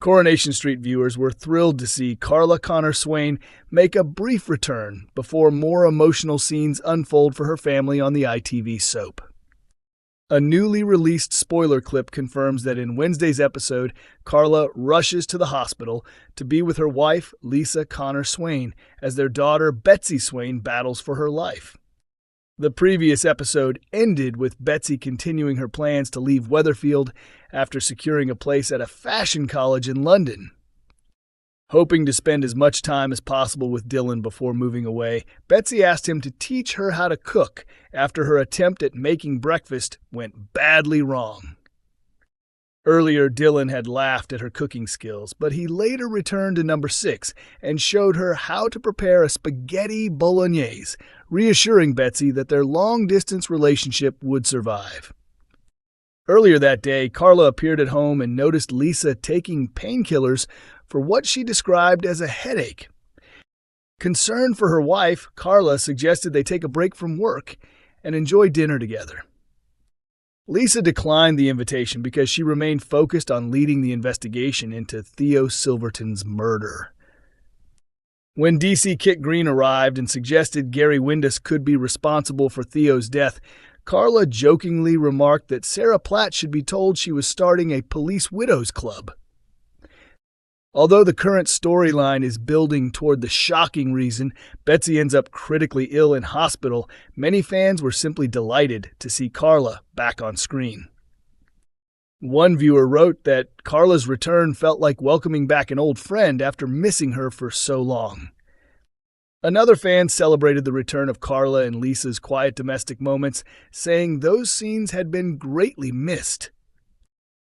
Coronation Street viewers were thrilled to see Carla Connor-Swain make a brief return before more emotional scenes unfold for her family on the ITV soap. A newly released spoiler clip confirms that in Wednesday's episode, Carla rushes to the hospital to be with her wife, Lisa Connor-Swain, as their daughter, Betsy Swain, battles for her life. The previous episode ended with Betsy continuing her plans to leave Weatherfield after securing a place at a fashion college in London. Hoping to spend as much time as possible with Dylan before moving away, Betsy asked him to teach her how to cook after her attempt at making breakfast went badly wrong. Earlier, Dylan had laughed at her cooking skills, but he later returned to number 6 and showed her how to prepare a spaghetti bolognese, reassuring Betsy that their long-distance relationship would survive. Earlier that day, Carla appeared at home and noticed Lisa taking painkillers for what she described as a headache. Concerned for her wife, Carla suggested they take a break from work and enjoy dinner together. Lisa declined the invitation because she remained focused on leading the investigation into Theo Silverton's murder. When DC Kit Green arrived and suggested Gary Windus could be responsible for Theo's death, Carla jokingly remarked that Sarah Platt should be told she was starting a police widows club. Although the current storyline is building toward the shocking reason Betsy ends up critically ill in hospital, many fans were simply delighted to see Carla back on screen. One viewer wrote that Carla's return felt like welcoming back an old friend after missing her for so long. Another fan celebrated the return of Carla and Lisa's quiet domestic moments, saying those scenes had been greatly missed.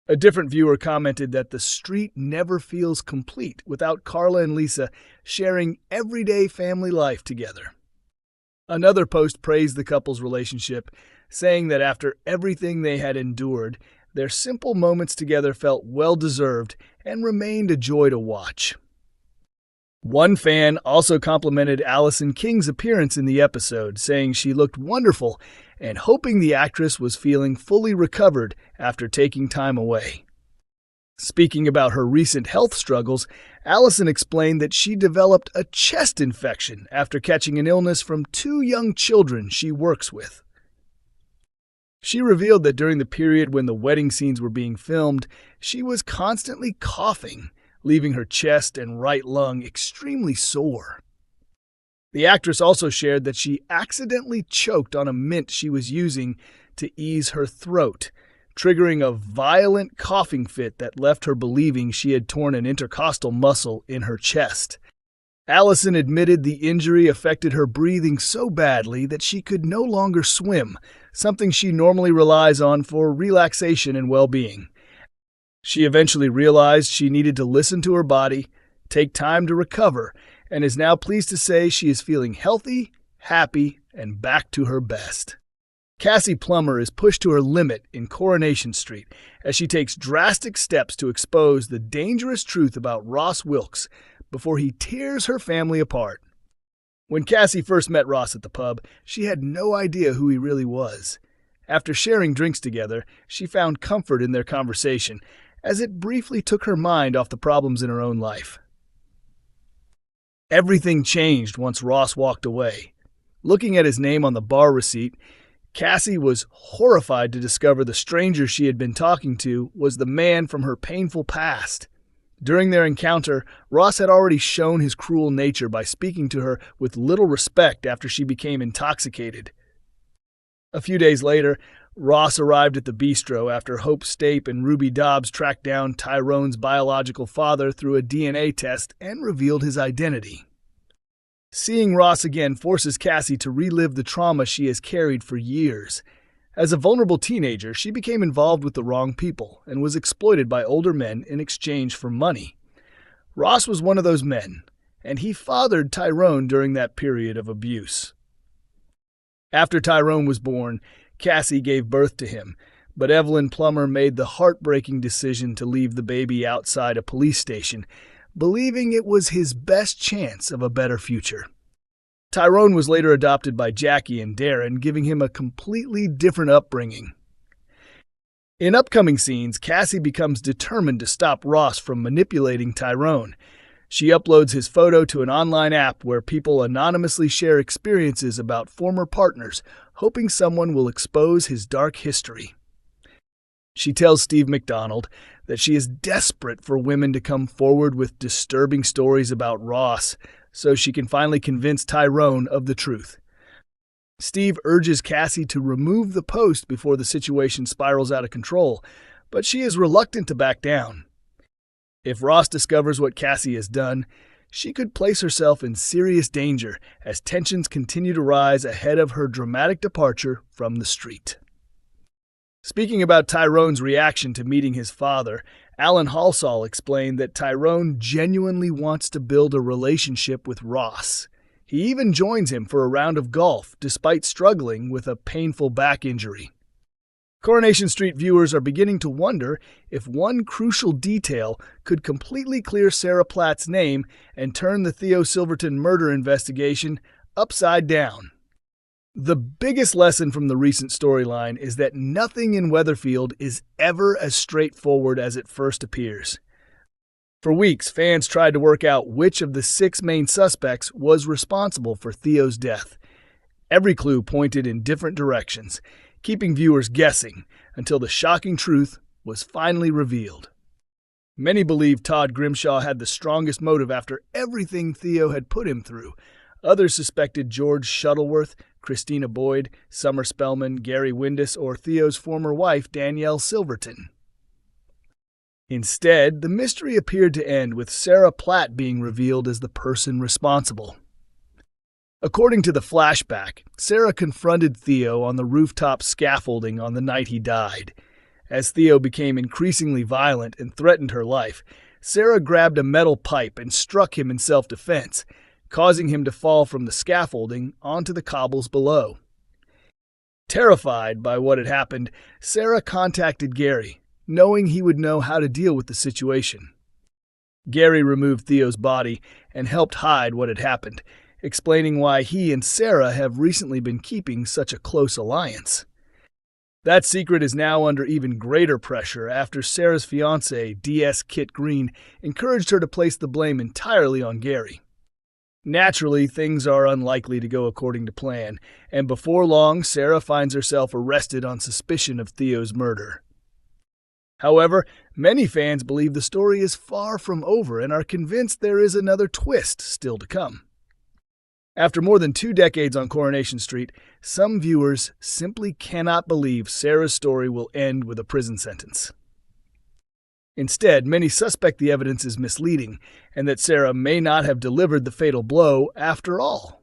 A different viewer commented that the street never feels complete without Carla and Lisa sharing everyday family life together. Another post praised the couple's relationship, saying that after everything they had endured, their simple moments together felt well-deserved and remained a joy to watch. One fan also complimented Alison King's appearance in the episode, saying she looked wonderful and hoping the actress was feeling fully recovered after taking time away. Speaking about her recent health struggles, Alison explained that she developed a chest infection after catching an illness from 2 young children she works with. She revealed that during the period when the wedding scenes were being filmed, she was constantly coughing, leaving her chest and right lung extremely sore. The actress also shared that she accidentally choked on a mint she was using to ease her throat, triggering a violent coughing fit that left her believing she had torn an intercostal muscle in her chest. Alison admitted the injury affected her breathing so badly that she could no longer swim, something she normally relies on for relaxation and well-being. She eventually realized she needed to listen to her body, take time to recover, and is now pleased to say she is feeling healthy, happy, and back to her best. Cassie Plummer is pushed to her limit in Coronation Street as she takes drastic steps to expose the dangerous truth about Ross Wilkes before he tears her family apart. When Cassie first met Ross at the pub, she had no idea who he really was. After sharing drinks together, she found comfort in their conversation, as it briefly took her mind off the problems in her own life. Everything changed once Ross walked away. Looking at his name on the bar receipt, Cassie was horrified to discover the stranger she had been talking to was the man from her painful past. During their encounter, Ross had already shown his cruel nature by speaking to her with little respect after she became intoxicated. A few days later, Ross arrived at the bistro after Hope Stape and Ruby Dobbs tracked down Tyrone's biological father through a DNA test and revealed his identity. Seeing Ross again forces Cassie to relive the trauma she has carried for years. As a vulnerable teenager, she became involved with the wrong people and was exploited by older men in exchange for money. Ross was one of those men, and he fathered Tyrone during that period of abuse. After Tyrone was born, Cassie gave birth to him, but Evelyn Plummer made the heartbreaking decision to leave the baby outside a police station, believing it was his best chance of a better future. Tyrone was later adopted by Jackie and Darren, giving him a completely different upbringing. In upcoming scenes, Cassie becomes determined to stop Ross from manipulating Tyrone. She uploads his photo to an online app where people anonymously share experiences about former partners, hoping someone will expose his dark history. She tells Steve McDonald that she is desperate for women to come forward with disturbing stories about Ross so she can finally convince Tyrone of the truth. Steve urges Cassie to remove the post before the situation spirals out of control, but she is reluctant to back down. If Ross discovers what Cassie has done, she could place herself in serious danger as tensions continue to rise ahead of her dramatic departure from the street. Speaking about Tyrone's reaction to meeting his father, Alan Halsall explained that Tyrone genuinely wants to build a relationship with Ross. He even joins him for a round of golf, despite struggling with a painful back injury. Coronation Street viewers are beginning to wonder if one crucial detail could completely clear Sarah Platt's name and turn the Theo Silverton murder investigation upside down. The biggest lesson from the recent storyline is that nothing in Weatherfield is ever as straightforward as it first appears. For weeks, fans tried to work out which of the 6 main suspects was responsible for Theo's death. Every clue pointed in different directions, keeping viewers guessing until the shocking truth was finally revealed. Many believe Todd Grimshaw had the strongest motive after everything Theo had put him through. Others suspected George Shuttleworth, Christina Boyd, Summer Spellman, Gary Windus, or Theo's former wife, Danielle Silverton. Instead, the mystery appeared to end with Sarah Platt being revealed as the person responsible. According to the flashback, Sarah confronted Theo on the rooftop scaffolding on the night he died. As Theo became increasingly violent and threatened her life, Sarah grabbed a metal pipe and struck him in self-defense, causing him to fall from the scaffolding onto the cobbles below. Terrified by what had happened, Sarah contacted Gary, knowing he would know how to deal with the situation. Gary removed Theo's body and helped hide what had happened, explaining why he and Sarah have recently been keeping such a close alliance. That secret is now under even greater pressure after Sarah's fiancé, D.S. Kit Green, encouraged her to place the blame entirely on Gary. Naturally, things are unlikely to go according to plan, and before long, Sarah finds herself arrested on suspicion of Theo's murder. However, many fans believe the story is far from over and are convinced there is another twist still to come. After more than 2 decades on Coronation Street, some viewers simply cannot believe Sarah's story will end with a prison sentence. Instead, many suspect the evidence is misleading and that Sarah may not have delivered the fatal blow after all.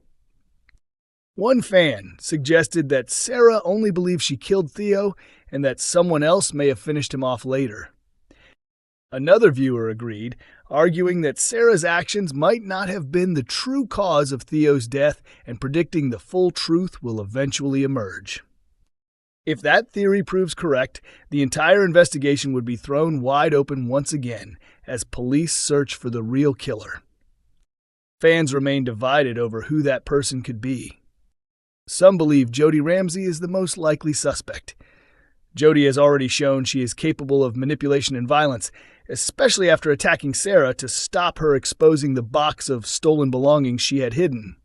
One fan suggested that Sarah only believes she killed Theo and that someone else may have finished him off later. Another viewer agreed, arguing that Sarah's actions might not have been the true cause of Theo's death and predicting the full truth will eventually emerge. If that theory proves correct, the entire investigation would be thrown wide open once again as police search for the real killer. Fans remain divided over who that person could be. Some believe Jody Ramsey is the most likely suspect. Jody has already shown she is capable of manipulation and violence, especially after attacking Sarah to stop her exposing the box of stolen belongings she had hidden.